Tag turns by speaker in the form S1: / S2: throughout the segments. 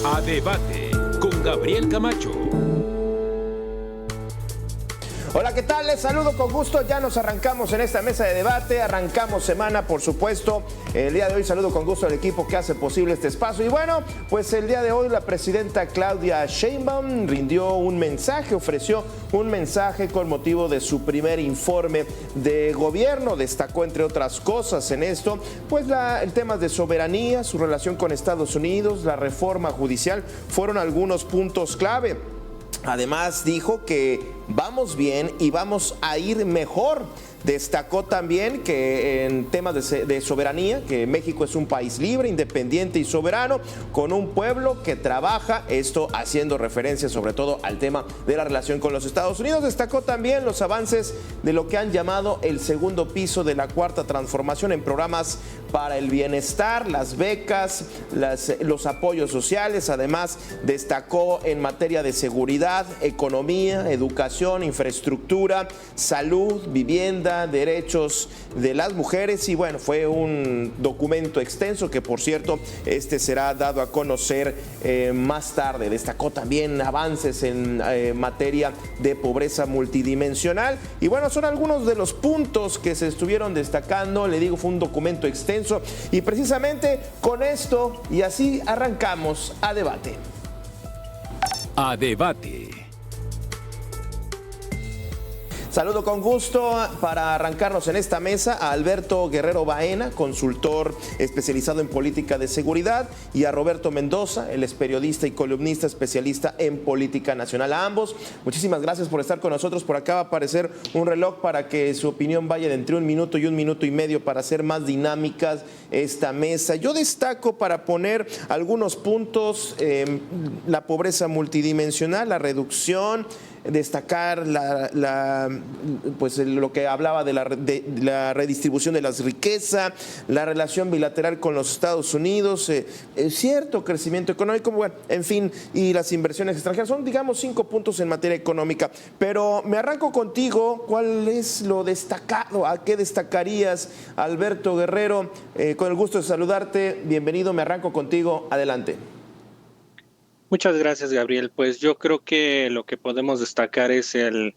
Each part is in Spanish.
S1: A Debate con Gabriel Camacho.
S2: Hola, ¿qué tal? Les saludo con gusto. Ya nos arrancamos en esta mesa de debate. Arrancamos semana, por supuesto. El día de hoy saludo con gusto al equipo que hace posible este espacio. Y bueno, pues el día de hoy la presidenta Claudia Sheinbaum rindió un mensaje, ofreció un mensaje con motivo de su primer informe de gobierno. Destacó, entre otras cosas, en esto, pues el tema de soberanía, su relación con Estados Unidos, la reforma judicial, fueron algunos puntos clave. Además dijo que vamos bien y vamos a ir mejor. Destacó también que en temas de soberanía, que México es un país libre, independiente y soberano, con un pueblo que trabaja, esto haciendo referencia sobre todo al tema de la relación con los Estados Unidos. Destacó también los avances de lo que han llamado el segundo piso de la cuarta transformación en programas para el bienestar, las becas, los apoyos sociales. Además, destacó en materia de seguridad, economía, educación, infraestructura, salud, vivienda, derechos de las mujeres. Y bueno, fue un documento extenso que, por cierto, será dado a conocer más tarde. Destacó también avances en materia de pobreza multidimensional. Y bueno, son algunos de los puntos que se estuvieron destacando. Le digo, fue un documento extenso. Y precisamente con esto y así arrancamos a debate.
S1: A Debate.
S2: Saludo con gusto para arrancarnos en esta mesa a Alberto Guerrero Baena, consultor especializado en política de seguridad, y a Roberto Mendoza, él es periodista y columnista especialista en política nacional. A ambos, muchísimas gracias por estar con nosotros. Por acá va a aparecer un reloj para que su opinión vaya de entre 1 minuto y 1 minuto y medio para hacer más dinámicas esta mesa. Yo destaco, para poner algunos puntos, la pobreza multidimensional, la reducción, destacar pues lo que hablaba de la redistribución de la riqueza, la relación bilateral con los Estados Unidos, cierto crecimiento económico, bueno, en fin, y las inversiones extranjeras. Son, digamos, 5 puntos en materia económica. Pero me arranco contigo. ¿Cuál es lo destacado? ¿A qué destacarías, Alberto Guerrero? Con el gusto de saludarte. Bienvenido, me arranco contigo. Adelante.
S3: Muchas gracias, Gabriel. Pues yo creo que lo que podemos destacar es el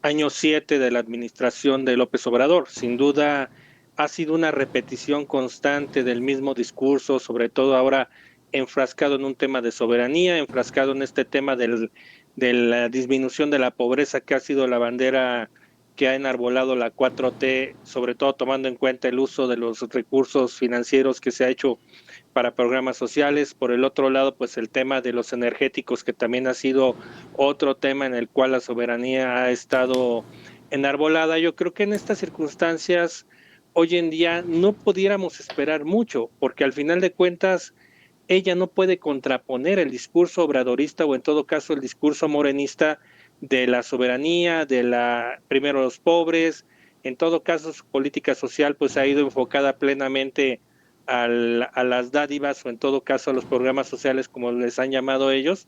S3: año 7 de la administración de López Obrador. Sin duda ha sido una repetición constante del mismo discurso, sobre todo ahora enfrascado en un tema de soberanía, enfrascado en este tema de la disminución de la pobreza, que ha sido la bandera que ha enarbolado la 4T, sobre todo tomando en cuenta el uso de los recursos financieros que se ha hecho para programas sociales. Por el otro lado, pues el tema de los energéticos, que también ha sido otro tema en el cual la soberanía ha estado enarbolada. Yo creo que en estas circunstancias hoy en día no pudiéramos esperar mucho, porque al final de cuentas ella no puede contraponer el discurso obradorista, o en todo caso el discurso morenista, de la soberanía, primero los pobres. En todo caso, su política social pues ha ido enfocada plenamente a las dádivas, o en todo caso a los programas sociales, como les han llamado ellos.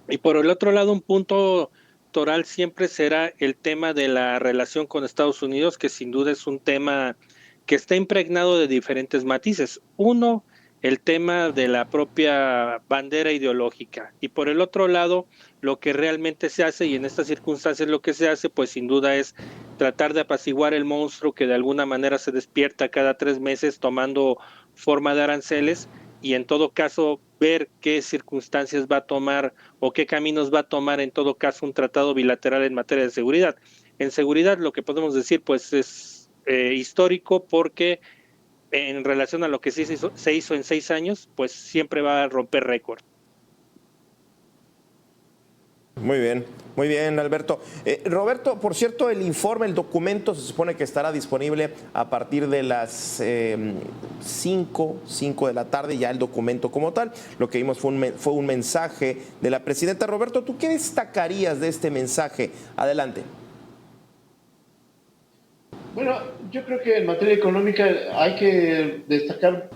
S3: Y por el otro lado, un punto toral siempre será el tema de la relación con Estados Unidos, que sin duda es un tema que está impregnado de diferentes matices. Uno, el tema de la propia bandera ideológica, y por el otro lado, lo que realmente se hace, y en estas circunstancias lo que se hace, pues sin duda es tratar de apaciguar el monstruo que de alguna manera se despierta cada 3 meses tomando forma de aranceles, y en todo caso ver qué circunstancias va a tomar o qué caminos va a tomar en todo caso un tratado bilateral en materia de seguridad. En seguridad lo que podemos decir pues es histórico, porque en relación a lo que se hizo en 6 años, pues siempre va a romper récord.
S2: Muy bien, Alberto. Roberto, por cierto, el informe, el documento se supone que estará disponible a partir de las 5 de la tarde, ya el documento como tal. Lo que vimos fue un mensaje de la presidenta. Roberto, ¿tú qué destacarías de este mensaje? Adelante.
S4: Bueno, yo creo que en materia económica hay que destacar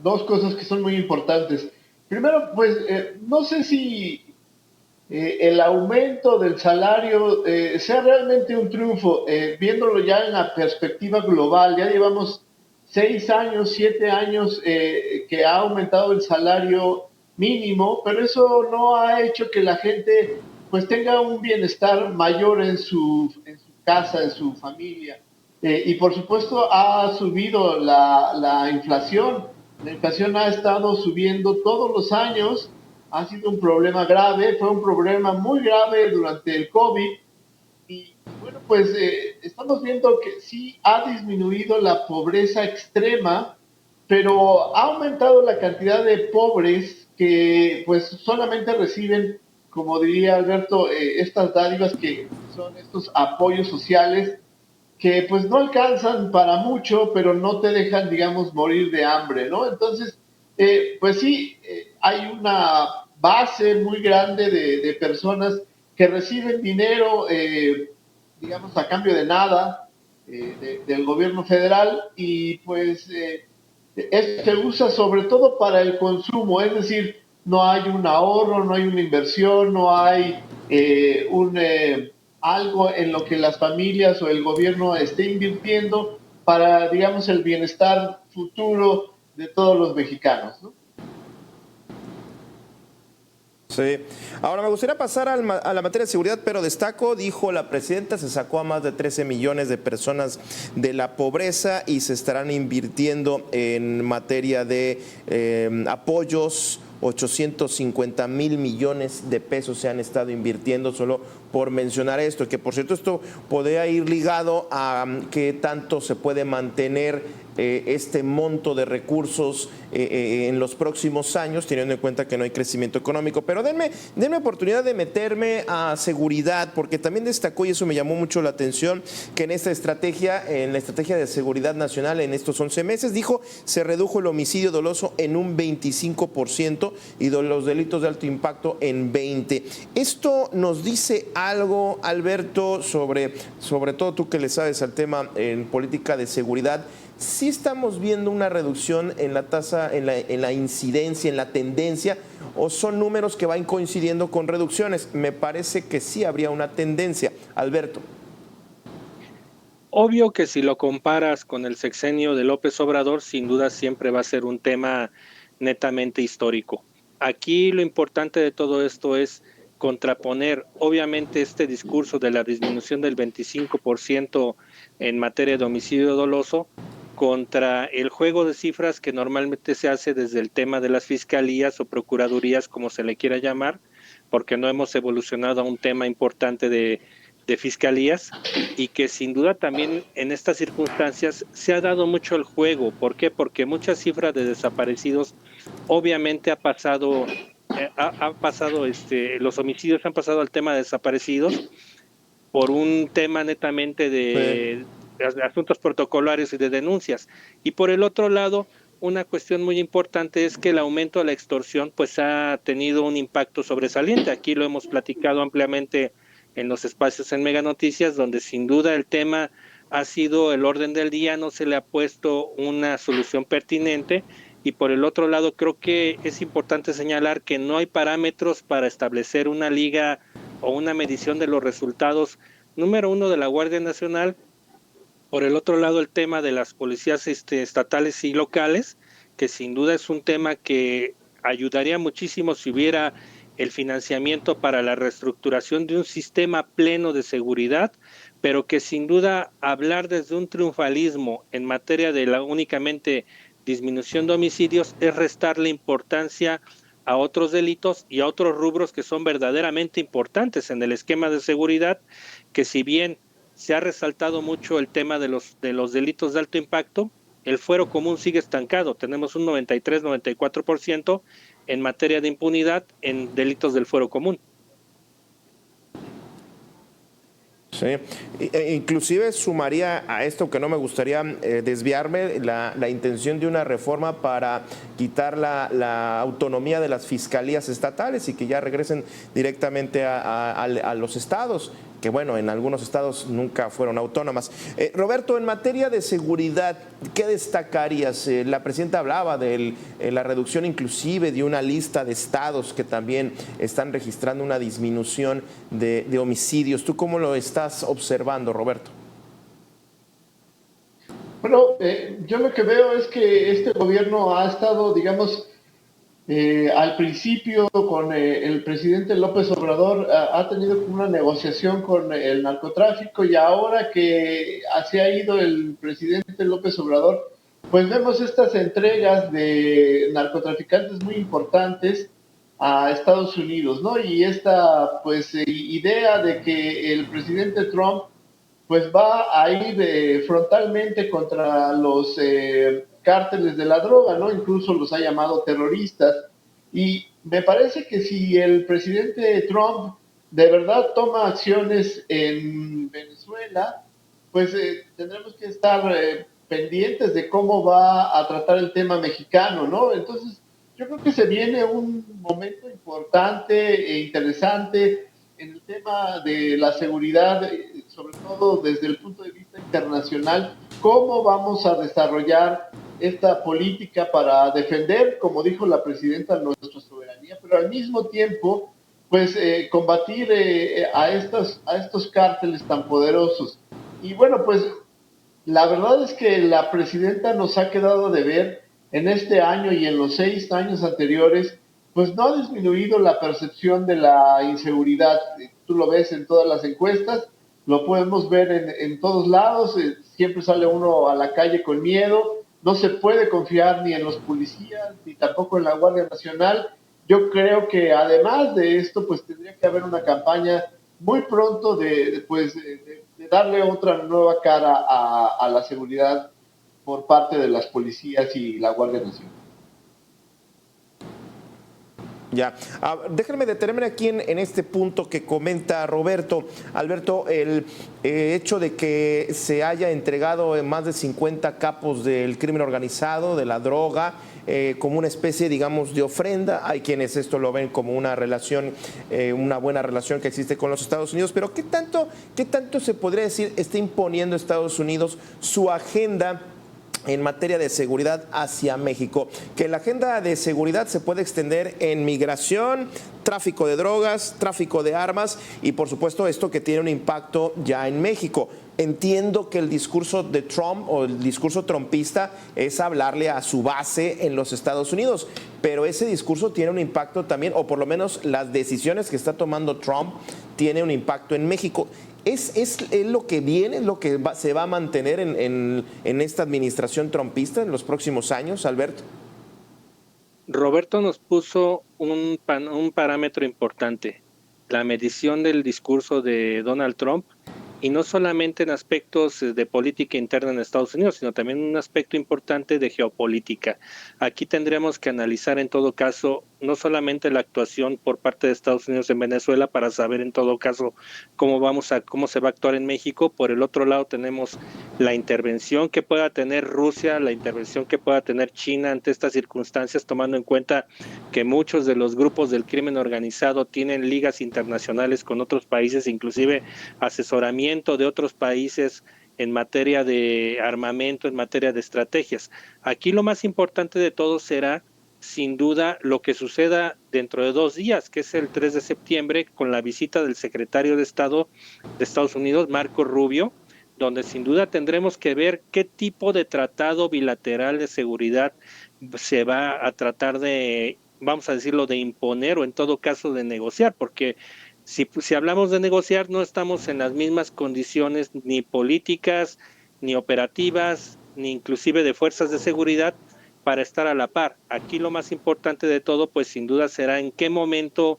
S4: 2 cosas que son muy importantes. Primero, pues no sé si el aumento del salario sea realmente un triunfo, viéndolo ya en la perspectiva global. Ya llevamos 6 años, 7 años que ha aumentado el salario mínimo, pero eso no ha hecho que la gente pues tenga un bienestar mayor en su casa, en su familia. Y por supuesto ha subido la inflación. La inflación ha estado subiendo todos los años, ha sido un problema grave, fue un problema muy grave durante el COVID. Y bueno, pues estamos viendo que sí ha disminuido la pobreza extrema, pero ha aumentado la cantidad de pobres que pues solamente reciben, como diría Alberto, estas dádivas que son estos apoyos sociales que pues no alcanzan para mucho, pero no te dejan, digamos, morir de hambre, ¿no? Entonces, pues sí, hay una base muy grande de personas que reciben dinero, digamos, a cambio de nada del gobierno federal y pues se usa sobre todo para el consumo, es decir, no hay un ahorro, no hay una inversión, no hay algo en lo que las familias o el gobierno esté invirtiendo para, digamos, el bienestar futuro de todos los mexicanos, ¿no?
S2: Sí. Ahora me gustaría pasar a la materia de seguridad, pero destaco, dijo la presidenta, se sacó a más de 13 millones de personas de la pobreza y se estarán invirtiendo en materia de apoyos. 850,000 millones de pesos se han estado invirtiendo, solo por mencionar esto, que por cierto esto podría ir ligado a qué tanto se puede mantener este monto de recursos en los próximos años, teniendo en cuenta que no hay crecimiento económico. Pero denme oportunidad de meterme a seguridad, porque también destacó, y eso me llamó mucho la atención, que en esta estrategia, en la estrategia de seguridad nacional en estos 11 meses, dijo, se redujo el homicidio doloso en un 25% y los delitos de alto impacto en 20%. Esto nos dice algo, Alberto, sobre todo tú que le sabes al tema en política de seguridad. ¿Sí estamos viendo una reducción en la tasa, en la incidencia, en la tendencia, o son números que van coincidiendo con reducciones? Me parece que sí habría una tendencia. Alberto.
S3: Obvio que si lo comparas con el sexenio de López Obrador, sin duda siempre va a ser un tema netamente histórico. Aquí lo importante de todo esto es contraponer, obviamente, este discurso de la disminución del 25% en materia de homicidio doloso contra el juego de cifras que normalmente se hace desde el tema de las fiscalías o procuradurías, como se le quiera llamar, porque no hemos evolucionado a un tema importante de fiscalías, y que sin duda también en estas circunstancias se ha dado mucho el juego. ¿Por qué? Porque muchas cifras de desaparecidos obviamente los homicidios han pasado al tema de desaparecidos por un tema netamente de asuntos protocolarios y de denuncias. Y por el otro lado, una cuestión muy importante es que el aumento de la extorsión pues ha tenido un impacto sobresaliente. Aquí lo hemos platicado ampliamente en los espacios en Mega Noticias, donde sin duda el tema ha sido el orden del día, no se le ha puesto una solución pertinente. Y por el otro lado, creo que es importante señalar que no hay parámetros para establecer una liga o una medición de los resultados, número uno, de la Guardia Nacional. Por el otro lado, el tema de las policías estatales y locales, que sin duda es un tema que ayudaría muchísimo si hubiera el financiamiento para la reestructuración de un sistema pleno de seguridad, pero que sin duda hablar desde un triunfalismo en materia de la únicamente disminución de homicidios es restarle importancia a otros delitos y a otros rubros que son verdaderamente importantes en el esquema de seguridad, que si bien se ha resaltado mucho el tema de los delitos de alto impacto, el fuero común sigue estancado. Tenemos un 93-94% en materia de impunidad en delitos del fuero común.
S2: Sí, inclusive sumaría a esto, que no me gustaría desviarme, la intención de una reforma para quitar la autonomía de las fiscalías estatales y que ya regresen directamente a los estados, que bueno, en algunos estados nunca fueron autónomas. Roberto, en materia de seguridad, ¿qué destacarías? La presidenta hablaba de la reducción inclusive de una lista de estados que también están registrando una disminución de homicidios. ¿Tú cómo lo estás observando, Roberto?
S4: Bueno, yo lo que veo es que este gobierno ha estado, digamos, al principio con el presidente López Obrador ha tenido una negociación con el narcotráfico, y ahora que se ha ido el presidente López Obrador, pues vemos estas entregas de narcotraficantes muy importantes a Estados Unidos, ¿no? Y esta pues idea de que el presidente Trump pues va a ir frontalmente contra los cárteles de la droga, ¿no? Incluso los ha llamado terroristas. Y me parece que si el presidente Trump de verdad toma acciones en Venezuela, pues tendremos que estar pendientes de cómo va a tratar el tema mexicano, ¿no? Entonces, yo creo que se viene un momento importante e interesante en el tema de la seguridad, sobre todo desde el punto de vista internacional. ¿Cómo vamos a desarrollar esta política para defender, como dijo la presidenta, nuestra soberanía, pero al mismo tiempo, pues, combatir a estos cárteles tan poderosos? Y bueno, pues, la verdad es que la presidenta nos ha quedado de ver en este año y en los 6 años anteriores, pues no ha disminuido la percepción de la inseguridad. Tú lo ves en todas las encuestas, lo podemos ver en todos lados, siempre sale uno a la calle con miedo, no se puede confiar ni en los policías, ni tampoco en la Guardia Nacional. Yo creo que además de esto, pues tendría que haber una campaña muy pronto de darle otra nueva cara a la seguridad por parte de las policías y la Guardia Nacional.
S2: Ya, déjenme detenerme aquí en este punto que comenta Roberto. Alberto, el hecho de que se haya entregado más de 50 capos del crimen organizado, de la droga, como una especie, digamos, de ofrenda. Hay quienes esto lo ven como una relación, una buena relación que existe con los Estados Unidos, pero ¿qué tanto se podría decir está imponiendo Estados Unidos su agenda en materia de seguridad hacia México? Que la agenda de seguridad se puede extender en migración, tráfico de drogas, tráfico de armas y por supuesto esto que tiene un impacto ya en México. Entiendo que el discurso de Trump o el discurso trumpista es hablarle a su base en los Estados Unidos, pero ese discurso tiene un impacto también, o por lo menos las decisiones que está tomando Trump tienen un impacto en México. ¿Es lo que viene, es lo que se va a mantener en esta administración trumpista en los próximos años, Alberto?
S3: Roberto nos puso un parámetro importante, la medición del discurso de Donald Trump, y no solamente en aspectos de política interna en Estados Unidos, sino también un aspecto importante de geopolítica. Aquí tendríamos que analizar en todo caso no solamente la actuación por parte de Estados Unidos en Venezuela para saber en todo caso cómo se va a actuar en México. Por el otro lado tenemos la intervención que pueda tener Rusia, la intervención que pueda tener China ante estas circunstancias, tomando en cuenta que muchos de los grupos del crimen organizado tienen ligas internacionales con otros países, inclusive asesoramiento de otros países en materia de armamento, en materia de estrategias. Aquí lo más importante de todo será, sin duda, lo que suceda dentro de 2 días, que es el 3 de septiembre, con la visita del secretario de Estado de Estados Unidos, Marco Rubio, donde sin duda tendremos que ver qué tipo de tratado bilateral de seguridad se va a tratar de, vamos a decirlo, de imponer o en todo caso de negociar, porque si hablamos de negociar, no estamos en las mismas condiciones ni políticas, ni operativas, ni inclusive de fuerzas de seguridad para estar a la par. Aquí lo más importante de todo, pues sin duda será en qué momento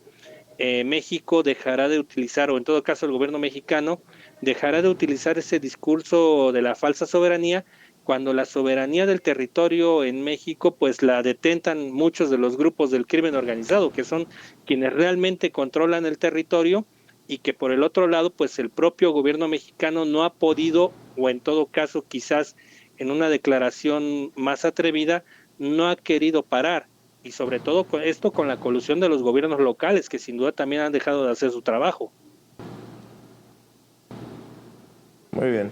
S3: México dejará de utilizar, o en todo caso el gobierno mexicano dejará de utilizar ese discurso de la falsa soberanía, cuando la soberanía del territorio en México pues la detentan muchos de los grupos del crimen organizado, que son quienes realmente controlan el territorio, y que por el otro lado pues el propio gobierno mexicano no ha podido, o en todo caso quizás en una declaración más atrevida, no ha querido parar, y sobre todo esto con la colusión de los gobiernos locales, que sin duda también han dejado de hacer su trabajo.
S2: Muy bien.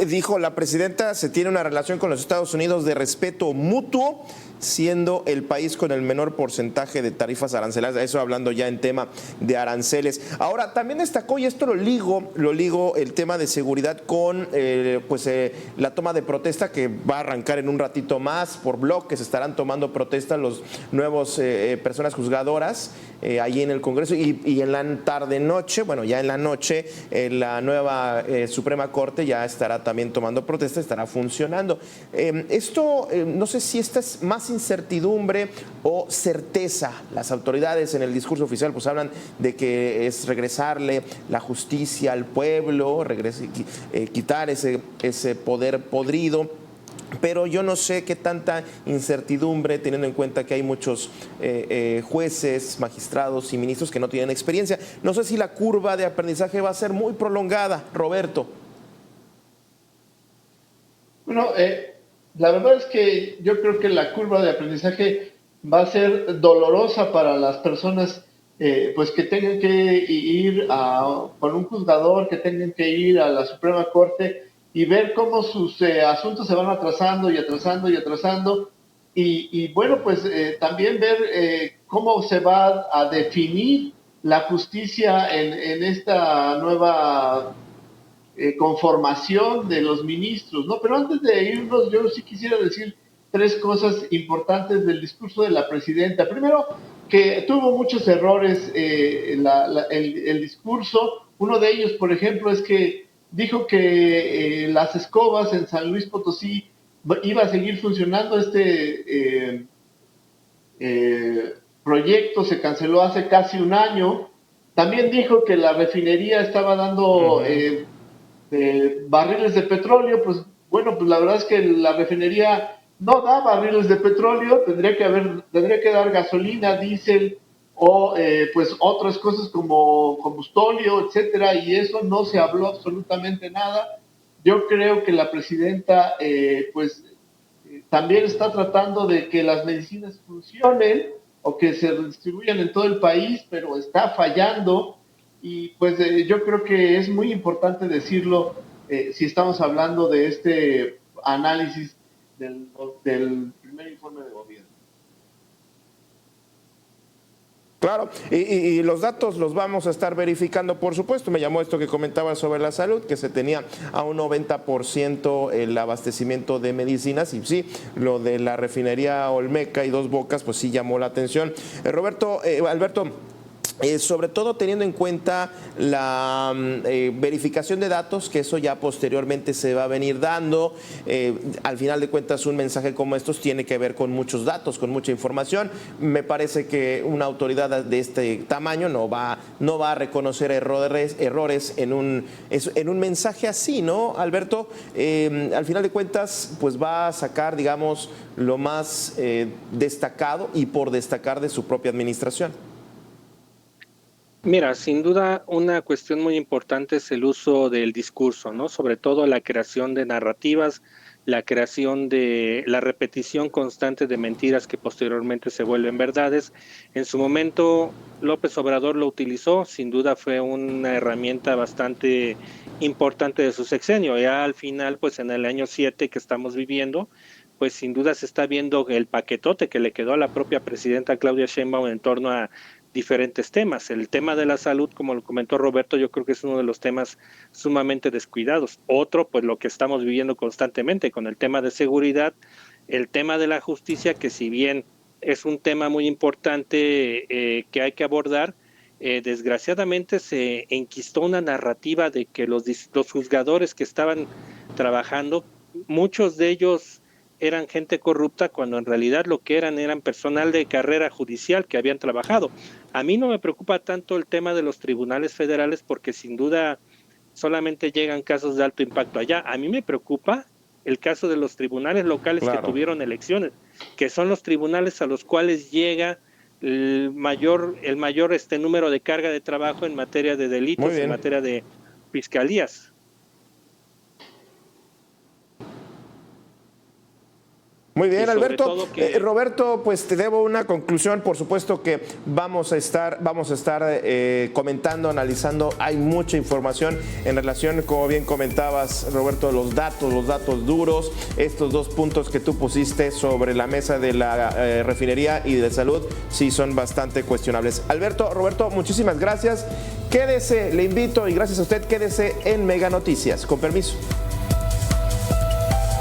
S2: Dijo la presidenta, se tiene una relación con los Estados Unidos de respeto mutuo, siendo el país con el menor porcentaje de tarifas arancelarias, eso hablando ya en tema de aranceles. Ahora, también destacó, y esto lo ligo el tema de seguridad con la toma de protesta que va a arrancar en un ratito más por bloques, estarán tomando protesta los nuevos personas juzgadoras allí en el Congreso y en la tarde-noche, bueno, ya en la noche, la nueva Suprema Corte ya estará también tomando protesta, estará funcionando. No sé si esta es más incertidumbre o certeza. Las autoridades en el discurso oficial pues hablan de que es regresarle la justicia al pueblo, quitar ese poder podrido. Pero yo no sé qué tanta incertidumbre, teniendo en cuenta que hay muchos jueces, magistrados y ministros que no tienen experiencia. No sé si la curva de aprendizaje va a ser muy prolongada, Roberto.
S4: Bueno, la verdad es que yo creo que la curva de aprendizaje va a ser dolorosa para las personas pues que tengan que ir con un juzgador, que tengan que ir a la Suprema Corte y ver cómo sus asuntos se van atrasando y atrasando y atrasando. Y bueno, pues también ver cómo se va a definir la justicia en esta nueva conformación de los ministros, ¿no? Pero antes de irnos, yo sí quisiera decir tres cosas importantes del discurso de la presidenta. Primero, que tuvo muchos errores el discurso. Uno de ellos, por ejemplo, es que dijo que las escobas en San Luis Potosí iba a seguir funcionando. Proyecto se canceló hace casi un año. También dijo que la refinería estaba dando barriles de petróleo. Pues bueno, pues la verdad es que la refinería no da barriles de petróleo, tendría que dar gasolina, diésel o pues otras cosas como combustóleo, etcétera, y eso no se habló absolutamente nada. Yo creo que la presidenta también está tratando de que las medicinas funcionen o que se distribuyan en todo el país, pero está fallando. Y pues yo creo que es muy importante decirlo si estamos hablando de este análisis del primer informe de gobierno.
S2: Claro, y los datos los vamos a estar verificando, por supuesto. Me llamó esto que comentaba sobre la salud, que se tenía a un 90% el abastecimiento de medicinas, y sí, lo de la refinería Olmeca y Dos Bocas, pues sí llamó la atención. Alberto, sobre todo teniendo en cuenta la verificación de datos, que eso ya posteriormente se va a venir dando. Al final de cuentas, un mensaje como estos tiene que ver con muchos datos, con mucha información. Me parece que una autoridad de este tamaño no va a reconocer errores en un mensaje así, ¿no, Alberto? Al final de cuentas, pues va a sacar, digamos, lo más destacado y por destacar de su propia administración.
S3: Mira, sin duda una cuestión muy importante es el uso del discurso, ¿no? Sobre todo la creación de narrativas, la creación de la repetición constante de mentiras que posteriormente se vuelven verdades. En su momento López Obrador lo utilizó, sin duda fue una herramienta bastante importante de su sexenio. Ya al final, pues en el año 7 que estamos viviendo, pues sin duda se está viendo el paquetote que le quedó a la propia presidenta Claudia Sheinbaum en torno a diferentes temas. El tema de la salud, como lo comentó Roberto, yo creo que es uno de los temas sumamente descuidados. Otro, pues lo que estamos viviendo constantemente con el tema de seguridad, el tema de la justicia, que si bien es un tema muy importante que hay que abordar, desgraciadamente se enquistó una narrativa de que los juzgadores que estaban trabajando, muchos de ellos eran gente corrupta, cuando en realidad lo que eran personal de carrera judicial que habían trabajado. A mí no me preocupa tanto el tema de los tribunales federales, porque sin duda solamente llegan casos de alto impacto allá. A mí me preocupa el caso de los tribunales locales, claro, que tuvieron elecciones, que son los tribunales a los cuales llega el mayor número de carga de trabajo en materia de delitos, en materia de fiscalías.
S2: Muy bien, Alberto.
S3: Roberto,
S2: pues te debo una conclusión. Por supuesto que vamos a estar comentando, analizando. Hay mucha información en relación, como bien comentabas, Roberto, los datos duros. Estos 2 puntos que tú pusiste sobre la mesa de la refinería y de salud sí son bastante cuestionables. Roberto, muchísimas gracias. Quédese, le invito, y gracias a usted, quédese en Mega Noticias. Con permiso.